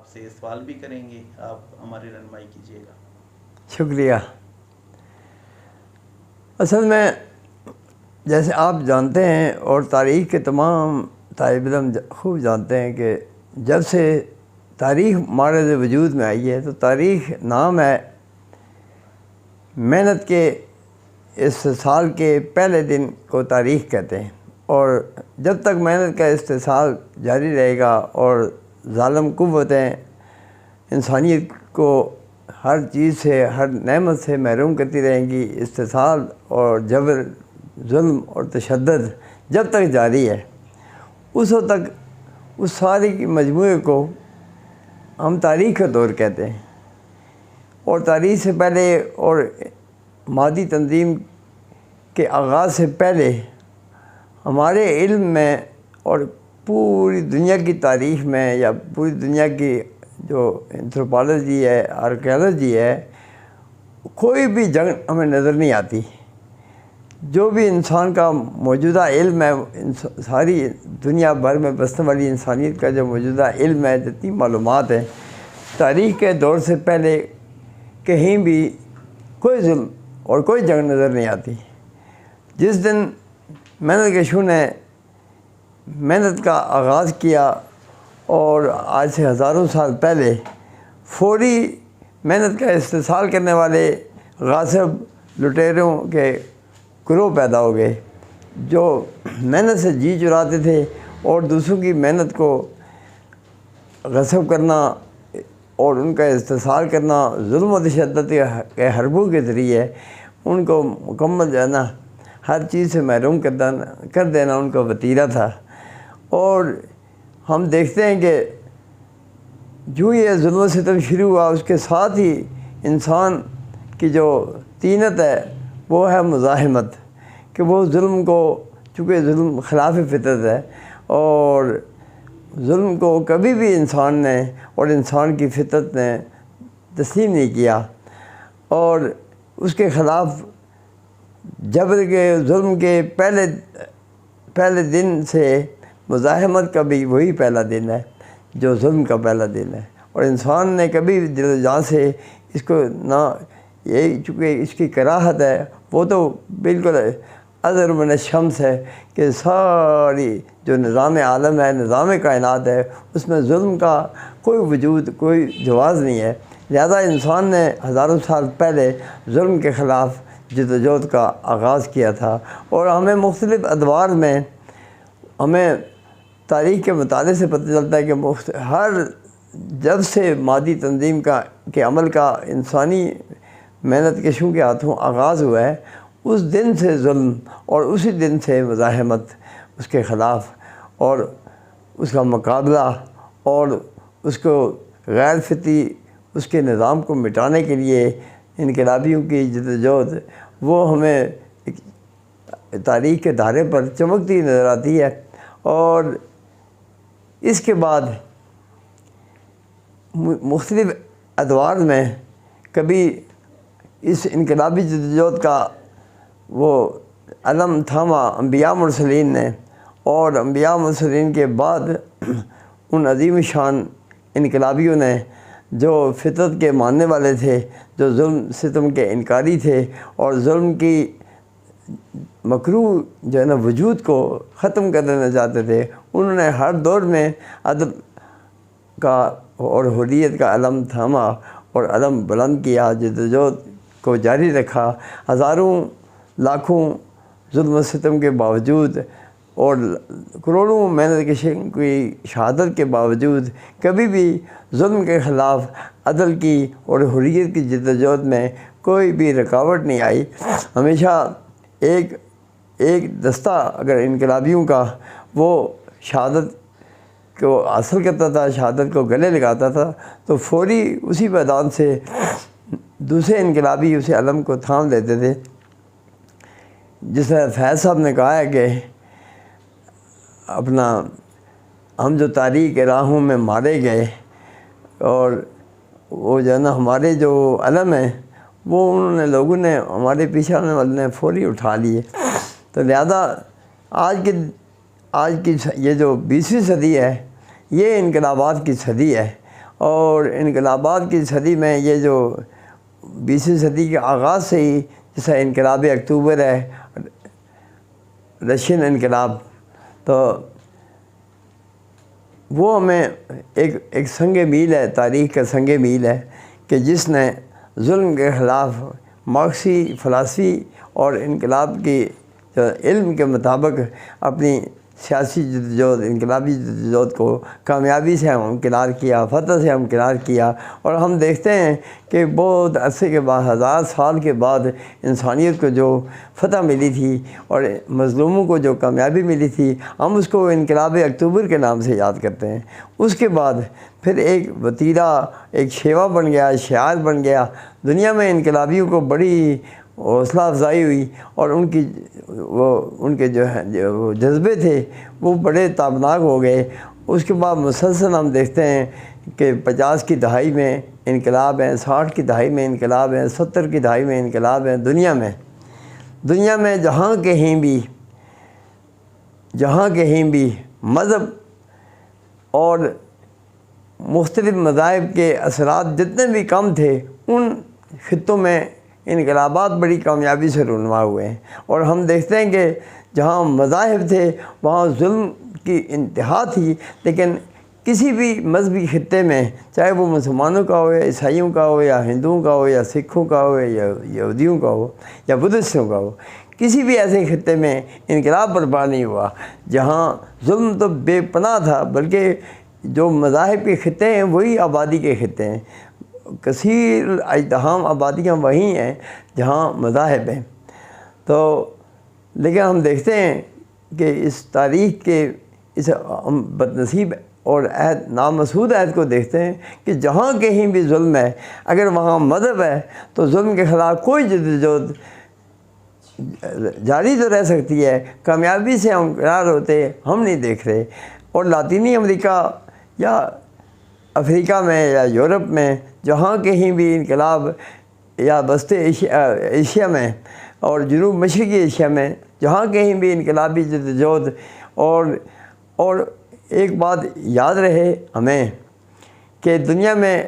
آپ سے سوال بھی کریں گے، آپ ہماری رہنمائی کیجیے گا۔ شکریہ۔ اصل میں جیسے آپ جانتے ہیں اور تاریخ کے تمام طالب علم خوب جانتے ہیں کہ جب سے تاریخ مارد وجود میں آئی ہے تو تاریخ نام ہے محنت کے استحصال کے پہلے دن کو تاریخ کہتے ہیں، اور جب تک محنت کا استحصال جاری رہے گا اور ظالم قوتیں انسانیت کو ہر چیز سے، ہر نعمت سے محروم کرتی رہیں گی، استحصال اور جبر، ظلم اور تشدد جب تک جاری ہے، اس وقت تک اس ساری کی مجموعے کو ہم تاریخ کا دور کہتے ہیں۔ اور تاریخ سے پہلے اور مادی تنظیم کے آغاز سے پہلے ہمارے علم میں اور پوری دنیا کی تاریخ میں، یا پوری دنیا کی جو اینتھروپالوجی ہے، آرکیالوجی ہے، کوئی بھی جنگ ہمیں نظر نہیں آتی۔ جو بھی انسان کا موجودہ علم ہے، ساری دنیا بھر میں بسنے والی انسانیت کا جو موجودہ علم ہے، جتنی معلومات ہیں، تاریخ کے دور سے پہلے کہیں بھی کوئی ظلم اور کوئی جنگ نظر نہیں آتی۔ جس دن محنت کشوں نے محنت کا آغاز کیا، اور آج سے ہزاروں سال پہلے فوری محنت کا استحصال کرنے والے غاصب لٹیروں کے گروہ پیدا ہو گئے، جو محنت سے جی چراتے تھے اور دوسروں کی محنت کو غصب کرنا اور ان کا استحصال کرنا، ظلم و تشدد کے حربوں کے ذریعے ان کو مکمل جو ہے نا ہر چیز سے محروم کر دینا ان کا وتیرہ تھا۔ اور ہم دیکھتے ہیں کہ جو یہ ظلم و ستم شروع ہوا، اس کے ساتھ ہی انسان کی جو طینت ہے وہ ہے مزاحمت، کہ وہ ظلم کو، چونکہ ظلم خلاف فطرت ہے، اور ظلم کو کبھی بھی انسان نے اور انسان کی فطرت نے تسلیم نہیں کیا، اور اس کے خلاف جبر کے، ظلم کے پہلے دن سے مزاحمت کا بھی وہی پہلا دن ہے جو ظلم کا پہلا دن ہے۔ اور انسان نے کبھی دل و جان سے اس کو نہ، یہ چونکہ اس کی کراہت ہے، وہ تو بالکل ازر من الشمس ہے کہ ساری جو نظام عالم ہے، نظام کائنات ہے، اس میں ظلم کا کوئی وجود، کوئی جواز نہیں ہے۔ لہذا انسان نے ہزاروں سال پہلے ظلم کے خلاف جدوجہد کا آغاز کیا تھا، اور ہمیں مختلف ادوار میں، ہمیں تاریخ کے مطالعے سے پتہ چلتا ہے کہ جب سے مادی تنظیم کے عمل کا انسانی محنت کشوں کے ہاتھوں آغاز ہوا ہے، اس دن سے ظلم اور اسی دن سے مزاحمت اس کے خلاف اور اس کا مقابلہ اور اس کو غیر فطری اس کے نظام کو مٹانے کے لیے انقلابیوں کی جدوجہد وہ ہمیں تاریخ کے دھارے پر چمکتی نظر آتی ہے۔ اور اس کے بعد مختلف ادوار میں کبھی اس انقلابی جدوجہد کا وہ علم تھاما انبیاء مرسلین نے، اور انبیاء مرسلین کے بعد ان عظیم شان انقلابیوں نے جو فطرت کے ماننے والے تھے، جو ظلم ستم کے انکاری تھے اور ظلم کی مکروہ جو ہے نا وجود کو ختم کر دینا چاہتے تھے، انہوں نے ہر دور میں عدل کا اور حریت کا علم تھاما اور علم بلند کیا، جدوجہد کو جاری رکھا۔ ہزاروں لاکھوں ظلم و ستم کے باوجود اور کروڑوں محنت کشوں کی شہادت کے باوجود کبھی بھی ظلم کے خلاف عدل کی اور حریت کی جدوجہد میں کوئی بھی رکاوٹ نہیں آئی۔ ہمیشہ ایک دستہ اگر انقلابیوں کا وہ شہادت کو حاصل کرتا تھا، شہادت کو گلے لگاتا تھا، تو فوری اسی میدان سے دوسرے انقلابی اسے علم کو تھام لیتے تھے۔ جس طرح فیض صاحب نے کہا ہے کہ ہم جو تاریخ کے راہوں میں مارے گئے، اور وہ جو ہے نا ہمارے جو علم ہیں وہ انہوں نے لوگوں نے، ہمارے پیچھے آنے والے نے فوری اٹھا لیے۔ تو لہذا آج کی یہ جو 20ویں صدی ہے، یہ انقلابات کی صدی ہے، اور انقلابات کی صدی میں یہ جو 20ویں صدی کے آغاز سے ہی جیسا انقلاب اکتوبر ہے، رشین انقلاب، تو وہ ہمیں ایک سنگ میل ہے، تاریخ کا سنگ میل ہے کہ جس نے ظلم کے خلاف مارکسی فلسفی اور انقلاب کی جو علم کے مطابق اپنی سیاسی جدوجہد، انقلابی جدوجہد کو کامیابی سے ہمکنار کیا، فتح سے ہمکنار کیا۔ اور ہم دیکھتے ہیں کہ بہت عرصے کے بعد، 1000 سال کے بعد انسانیت کو جو فتح ملی تھی اور مظلوموں کو جو کامیابی ملی تھی، ہم اس کو انقلاب اکتوبر کے نام سے یاد کرتے ہیں۔ اس کے بعد پھر ایک وتیرہ، ایک شیوا بن گیا، شعار بن گیا۔ دنیا میں انقلابیوں کو بڑی حوصلہ افزائی ہوئی اور ان کے جو جذبے تھے وہ بڑے تابناک ہو گئے۔ اس کے بعد مسلسل ہم دیکھتے ہیں کہ 50 کی دہائی میں انقلاب ہیں، 60 کی دہائی میں انقلاب ہیں، 70 کی دہائی میں انقلاب ہیں۔ دنیا میں جہاں کہیں بھی مذہب اور مختلف مذاہب کے اثرات جتنے بھی کم تھے، ان خطوں میں انقلابات بڑی کامیابی سے رونما ہوئے ہیں۔ اور ہم دیکھتے ہیں کہ جہاں مذاہب تھے وہاں ظلم کی انتہا تھی، لیکن کسی بھی مذہبی خطے میں، چاہے وہ مسلمانوں کا ہو یا عیسائیوں کا ہو یا ہندوؤں کا ہو یا سکھوں کا ہو یا یہودیوں کا ہو یا بدھسٹوں کا ہو، کسی بھی ایسے خطے میں انقلاب برپا نہیں ہوا جہاں ظلم تو بے پناہ تھا، بلکہ جو مذاہب کے خطے ہیں وہی آبادی کے خطے ہیں۔ کثیر اجتحام آبادیاں وہیں ہیں جہاں مذاہب ہیں۔ تو لیکن ہم دیکھتے ہیں کہ اس تاریخ کے اس بد نصیب اور نامسعود عہد کو دیکھتے ہیں کہ جہاں کہیں بھی ظلم ہے، اگر وہاں مذہب ہے تو ظلم کے خلاف کوئی جدوجہد جاری تو رہ سکتی ہے، کامیابی سے ہم قرار ہوتے ہم نہیں دیکھ رہے۔ اور لاطینی امریکہ یا افریقہ میں یا یورپ میں جہاں کہیں بھی انقلاب، یا وسط ایشیا میں اور جنوب مشرقی ایشیا میں جہاں کہیں بھی انقلابی جدوجہد، اور ایک بات یاد رہے ہمیں کہ دنیا میں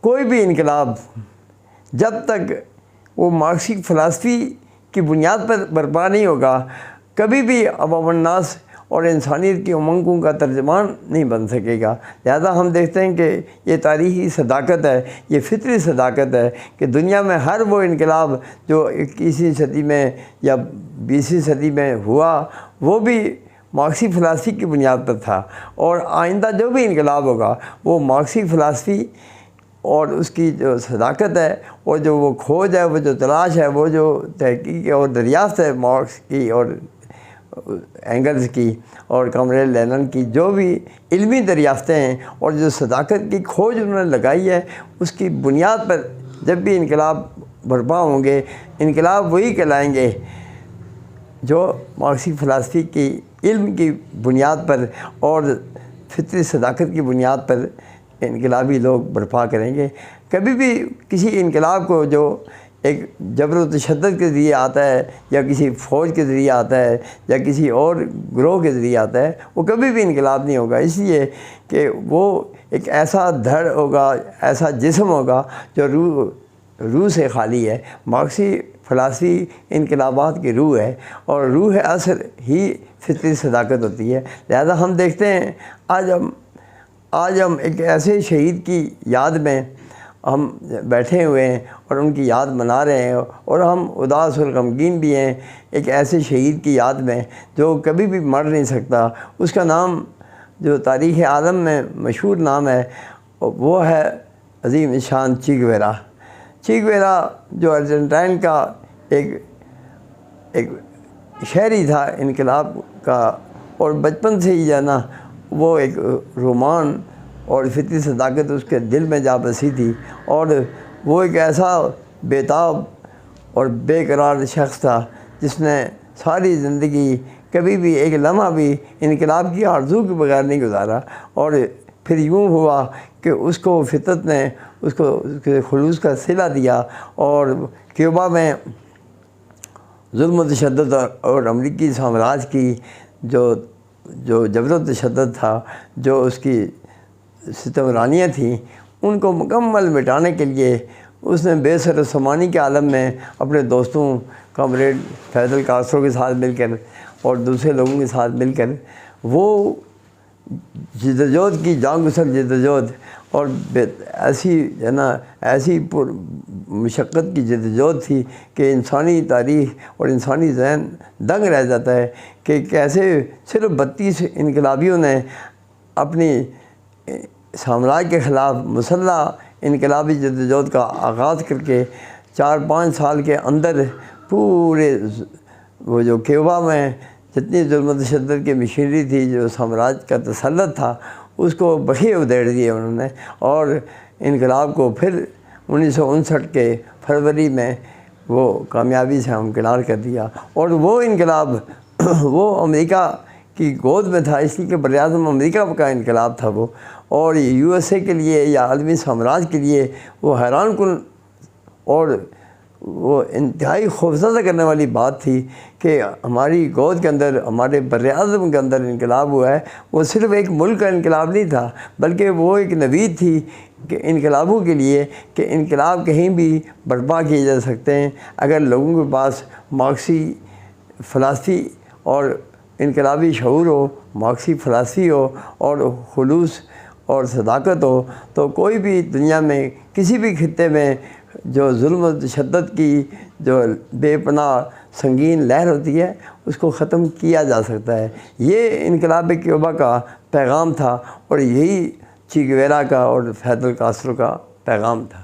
کوئی بھی انقلاب جب تک وہ مارکسی فلسفی کی بنیاد پر برپا نہیں ہوگا، کبھی بھی عوام الناس اور انسانیت کی امنگوں کا ترجمان نہیں بن سکے گا۔ لہذا ہم دیکھتے ہیں کہ یہ تاریخی صداقت ہے، یہ فطری صداقت ہے کہ دنیا میں ہر وہ انقلاب جو 21ویں صدی میں یا 20ویں صدی میں ہوا، وہ بھی مارکسی فلسفی کی بنیاد پر تھا، اور آئندہ جو بھی انقلاب ہوگا وہ مارکسی فلسفی اور اس کی جو صداقت ہے، اور جو وہ کھوج ہے، وہ جو تلاش ہے، وہ جو تحقیق اور دریافت ہے مارکس کی اور اینگلز کی اور کامریڈ لینن کی، جو بھی علمی دریافتیں ہیں اور جو صداقت کی کھوج انہوں نے لگائی ہے، اس کی بنیاد پر جب بھی انقلاب برپا ہوں گے، انقلاب وہی کہلائیں گے جو مارکسی فلسفی کی علم کی بنیاد پر اور فطری صداقت کی بنیاد پر انقلابی لوگ برپا کریں گے۔ کبھی بھی کسی انقلاب کو جو ایک جبر و تشدد کے ذریعے آتا ہے، یا کسی فوج کے ذریعے آتا ہے، یا کسی اور گروہ کے ذریعے آتا ہے، وہ کبھی بھی انقلاب نہیں ہوگا، اس لیے کہ وہ ایک ایسا دھڑ ہوگا، ایسا جسم ہوگا جو روح سے خالی ہے۔ مارکسی فلسفی انقلابات کی روح ہے، اور روح اثر ہی فطری صداقت ہوتی ہے۔ لہذا ہم دیکھتے ہیں آج ہم ایک ایسے شہید کی یاد میں ہم بیٹھے ہوئے ہیں اور ان کی یاد منا رہے ہیں، اور ہم اداس اور غمگین بھی ہیں ایک ایسے شہید کی یاد میں جو کبھی بھی مر نہیں سکتا۔ اس کا نام جو تاریخ عالم میں مشہور نام ہے وہ ہے عظیم شان چے گیوارا۔ چے گیوارا جو ارجنٹائن کا ایک شہری تھا انقلاب کا، اور بچپن سے ہی جانا وہ ایک رومان اور فطری صداقت اس کے دل میں جا بسی تھی، اور وہ ایک ایسا بیتاب اور بے قرار شخص تھا جس نے ساری زندگی کبھی بھی ایک لمحہ بھی انقلاب کی آرزو کے بغیر نہیں گزارا، اور پھر یوں ہوا کہ اس کو فطرت نے اس کے خلوص کا صلہ دیا، اور کیوبا میں ظلم و تشدد اور امریکی سامراج کی جو جبر و تشدد تھا، جو اس کی ستمرانیاں تھیں ان کو مکمل مٹانے کے لیے اس نے بے سر و سامانی کے عالم میں اپنے دوستوں کامریڈ فیضل کاسرو کے ساتھ مل کر اور دوسرے لوگوں کے ساتھ مل کر وہ جدوجہد کی جان گسر جدوجہد اور ایسی ہے نا ایسی مشقت کی جدوجہد تھی کہ انسانی تاریخ اور انسانی ذہن دنگ رہ جاتا ہے کہ کیسے صرف 32 انقلابیوں نے اپنی سامراج کے خلاف مسلح انقلابی جدوجہد کا آغاز کر کے 4-5 سال کے اندر پورے وہ جو کیوبا میں جتنی ظلم و تشدد کی مشینری تھی جو سامراج کا تسلط تھا اس کو بخیے ادھیڑ دیے انہوں نے اور انقلاب کو پھر 1959 کے فروری میں وہ کامیابی سے ہمکنار کر دیا۔ اور وہ انقلاب وہ امریکہ کی گود میں تھا، اس لیے کہ براعظم امریکہ کا انقلاب تھا وہ، اور USA کے لیے یا عالمی سامراج کے لیے وہ حیران کن اور وہ انتہائی خوفزدہ کرنے والی بات تھی کہ ہماری گود کے اندر ہمارے براعظم کے اندر انقلاب ہوا ہے۔ وہ صرف ایک ملک کا انقلاب نہیں تھا بلکہ وہ ایک نوید تھی کہ انقلابوں کے لیے کہ انقلاب کہیں بھی برپا کیے جا سکتے ہیں اگر لوگوں کے پاس مارکسی فلسفی اور انقلابی شعور ہو، مارکسی فلسفی ہو اور خلوص اور صداقت ہو، تو کوئی بھی دنیا میں کسی بھی خطے میں جو ظلم و تشدد کی جو بے پناہ سنگین لہر ہوتی ہے اس کو ختم کیا جا سکتا ہے۔ یہ انقلاب کیوبا کا پیغام تھا اور یہی چے گیوارا کا اور فیدل کاسٹرو کا پیغام تھا۔